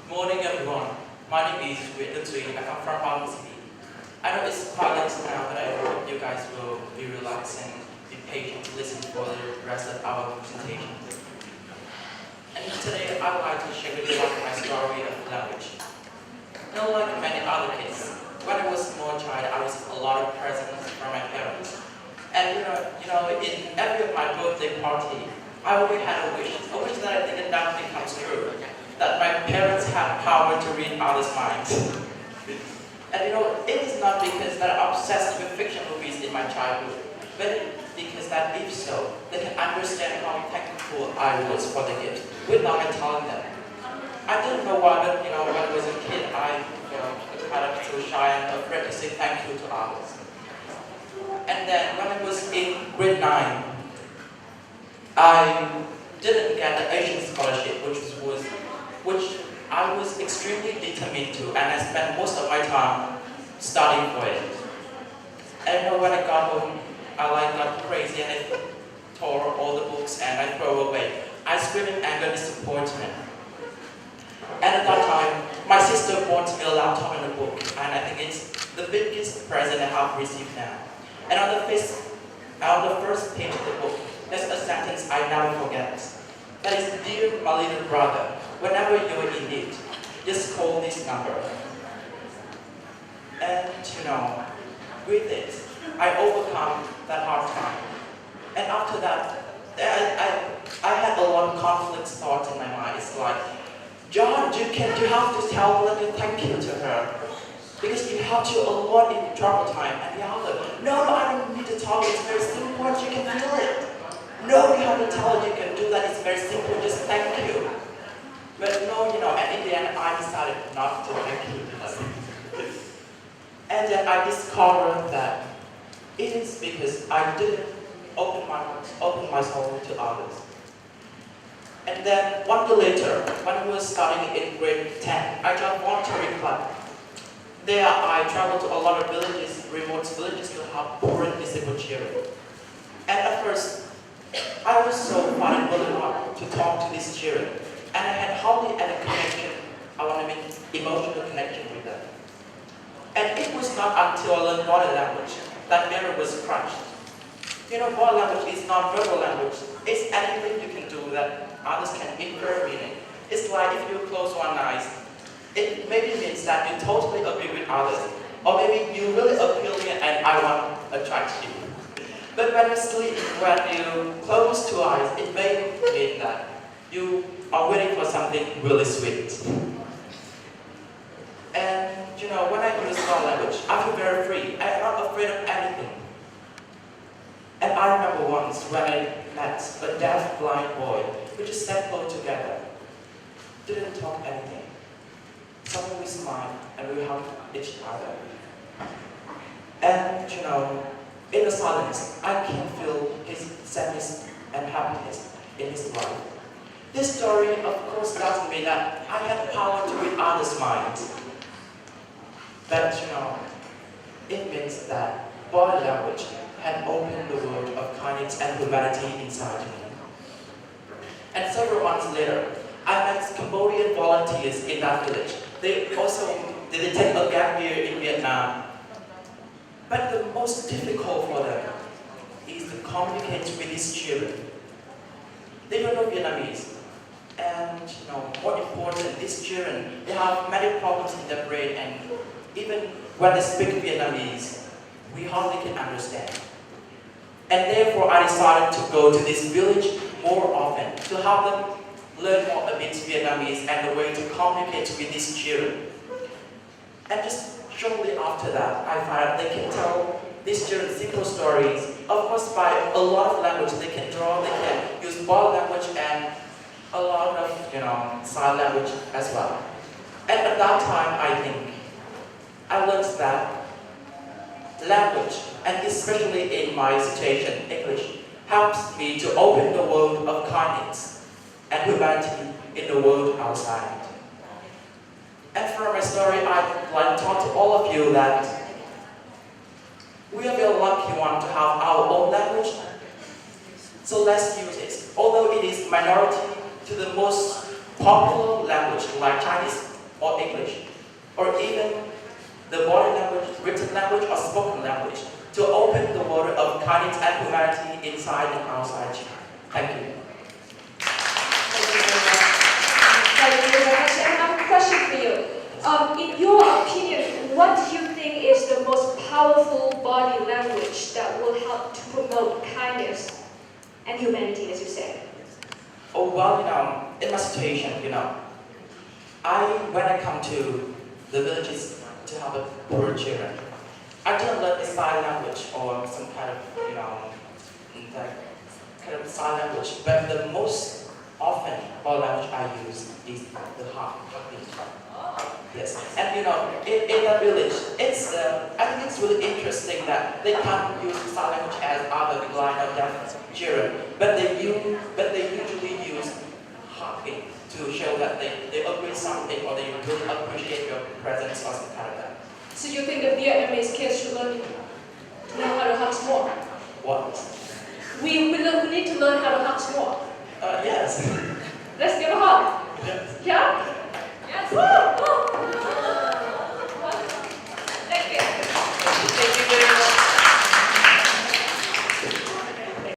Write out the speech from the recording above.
Morning everyone, my name is NGUYEN. I come from Bangkok City. I know it's quite late now, but I hope you guys will be relaxed and be patient to listen for the rest of our presentation. And today I would like to share with you my story of language. Like many other kids, when I was a small child, I received a lot of presents from my parents. And in every of my birthday party, I always had a wish that I think that becomes true. That my parents have power to read others' minds. And it is not because that I'm obsessed with fiction movies in my childhood, but because that if so, they can understand how thankful I was for the gift without me telling them. I didn't know why, but when I was a kid, I kind of too shy and afraid to say thank you to others. And then when I was in grade 9, I didn't get the Asian scholarship, which I was extremely determined to, and I spent most of my time studying for it. And when I got home, I got crazy and I tore all the books and I threw away. I screamed in anger and disappointment. And at that time, my sister bought me a laptop and a book, and I think it's the biggest present I have received now. And on the first page of the book, there's a sentence I never forget. That is, "Dear my little brother, whenever you're in need, just call this number." And with it, I overcome that hard time. And after that, I had a lot of conflict thoughts in my mind. It's like, "John, you have to tell Linda thank you to her. Because you helped you a lot in trouble time." And the other, "No, I don't need to tell you, it's very simple, you can feel it. No, you have to tell her you can do that, it's very simple, just thank you." But and in the end, I decided not to thank you. And then I discovered that it is because I didn't open my soul to others. And then 1 year later, when I was studying in grade 10, I joined voluntary club. There I traveled to a lot of villages, remote villages, to help poor and disabled children. And at first, I was so fun and really hard to talk to these children. And I had hardly any connection, emotional connection with them. And it was not until I learned body language that mirror was crushed. Body language is not verbal language. It's anything you can do that others can infer meaning. It's like if you close one eye, it maybe means that you totally agree with others. Or maybe you really appeal to me and I want to attract you. But when you sleep, when you close two eyes, it may mean that you are waiting for something really sweet. And when I use body language, I feel very free. I'm not afraid of anything. And I remember once when I met a deaf blind boy, we just sat close together, didn't talk anything. Suddenly we smiled and we hugged each other. And in the silence, I can feel his sadness and happiness in his life. This story, of course, doesn't mean that I had power to read others' minds. But it means that body language had opened the world of kindness and humanity inside me. And several months later, I met Cambodian volunteers in that village. They take a gap year in Vietnam. But the most difficult for them is to communicate with these children. They don't know Vietnamese. And more important, these children, they have many problems in their brain, and even when they speak Vietnamese, we hardly can understand. And therefore I decided to go to this village more often, to help them learn more about Vietnamese and the way to communicate with these children. And just shortly after that, I found they can tell these children simple stories. Of course, by a lot of language, they can draw, they can use body language and a lot of sign language as well. And at that time, I think I learned that language, and especially in my situation, English, helps me to open the world of kindness and humanity in the world outside. And for my story, I'd like to talk to all of you that we are very lucky one to have our own language. So let's use it. Although it is minority to the most popular language like Chinese, or English, or even the body language, written language, or spoken language, to open the world of kindness and humanity inside and outside China. Thank you. Thank you very much. And I have a question for you. In your opinion, what do you think is the most powerful body language that will help to promote kindness and humanity, as you said? Oh, well, in my situation, when I come to the villages to help the poor children, I don't learn a sign language or some kind of, sign language, but the most often body language I use is the heartbeat. Yes, and in that village, I think it's really interesting that they can't use sign language as other blind or deaf children, but they usually use heartbeat to show that they agree something or they really appreciate your presence or something like that. So you think the Vietnamese kids should know how to hug more? What? We need to learn how